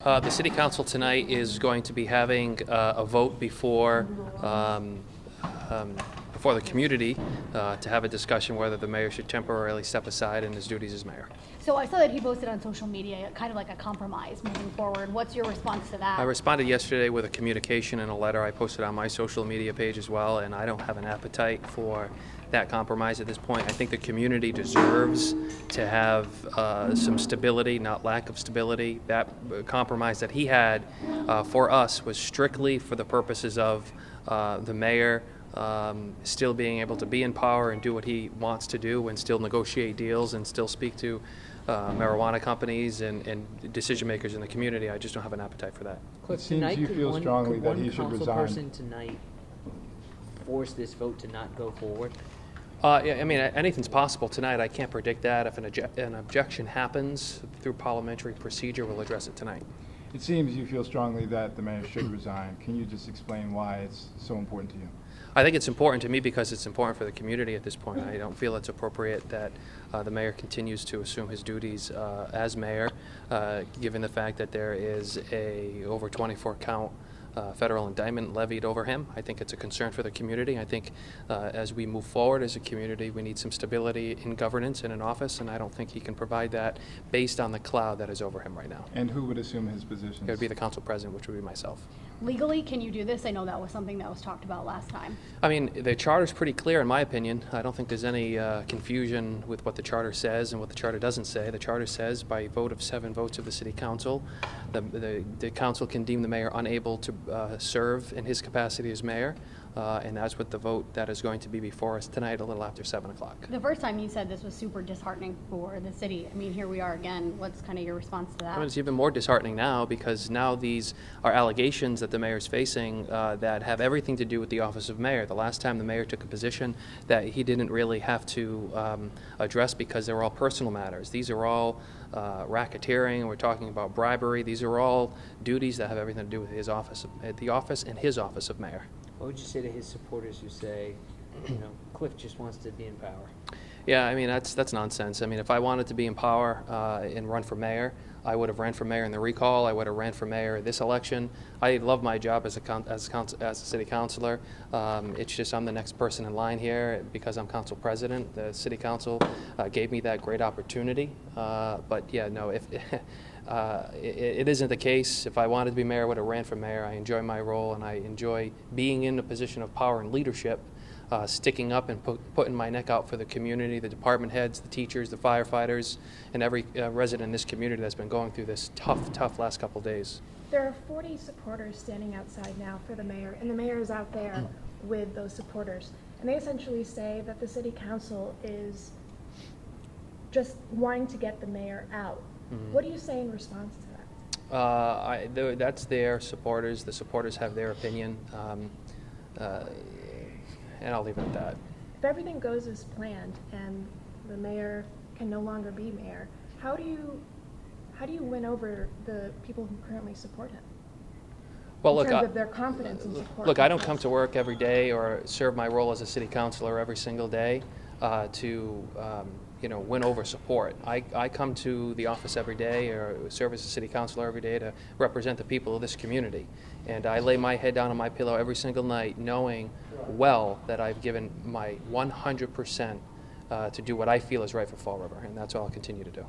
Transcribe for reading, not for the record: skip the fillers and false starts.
The City Council tonight is going to be having a vote before the community to have a discussion whether the mayor should temporarily step aside in his duties as mayor. So I saw that he posted on social media kind of like a compromise moving forward. What's your response to that? I responded yesterday with a communication and a letter I posted on my social media page as well, and I don't have an appetite for that compromise at this point. I think the community deserves to have some stability, not lack of stability. That compromise that he had for us was strictly for the purposes of the mayor still being able to be in power and do what he wants to do and still negotiate deals and still speak to marijuana companies and decision makers in the community. I just don't have an appetite for that. Cliff, tonight, you feel strongly that he should resign. Could one council person tonight force this vote to not go forward? Yeah, I mean, anything's possible tonight. I can't predict that. If an objection happens through parliamentary procedure, we'll address it tonight. It seems you feel strongly that the mayor should resign. Can you just explain why it's so important to you? I think it's important to me because it's important for the community at this point. I don't feel it's appropriate that the mayor continues to assume his duties as mayor, given the fact that there is a over 24 count federal indictment levied over him. I think it's a concern for the community. I think as we move forward as a community, we need some stability in governance and in office, and I don't think he can provide that based on the cloud that is over him right now. And who would assume his position? It would be the council president, which would be myself. Legally, can you do this? I know that was something that was talked about last time. I mean, the charter is pretty clear in my opinion. I don't think there's any confusion with what the charter says and what the charter doesn't say. The charter says by a vote of 7 votes of the city council, the council can deem the mayor unable to serve in his capacity as mayor, and that's what the vote that is going to be before us tonight a little after 7 o'clock. The first time you said this was super disheartening for the city. I mean, here we are again. What's kind of your response to that? I mean, it's even more disheartening now because now these are allegations that the mayor is facing that have everything to do with the office of mayor. The last time the mayor took a position that he didn't really have to address because they were all personal matters. These are all racketeering. We're talking about bribery. These are all duties that have everything to do with his office, the office and his office of mayor. What would you say to his supporters who say, Cliff just wants to be in power? Yeah, I mean, that's nonsense. I mean, if I wanted to be in power and run for mayor, I would have ran for mayor in the recall. I would have ran for mayor this election. I love my job as a city councilor. It's just I'm the next person in line here because I'm council president. The city council gave me that great opportunity. But yeah, no, if it isn't the case. If I wanted to be mayor, I would have ran for mayor. I enjoy my role and I enjoy being in a position of power and leadership. Sticking up and putting my neck out for the community, the department heads, the teachers, the firefighters, and every resident in this community that's been going through this tough last couple days. There are 40 supporters standing outside now for the mayor, and the mayor is out there with those supporters. And they essentially say that the city council is just wanting to get the mayor out. Mm-hmm. What do you say in response to that? That's their supporters. The supporters have their opinion. And I'll leave it at that. If everything goes as planned and the mayor can no longer be mayor, how do you win over the people who currently support him? Well, in terms of their confidence and support. Look, I don't come to work every day or serve my role as a city councilor every single day to win over support. I come to the office every day or serve as a city councilor every day to represent the people of this community. And I lay my head down on my pillow every single night knowing well that I've given my 100% to do what I feel is right for Fall River, and that's all I'll continue to do.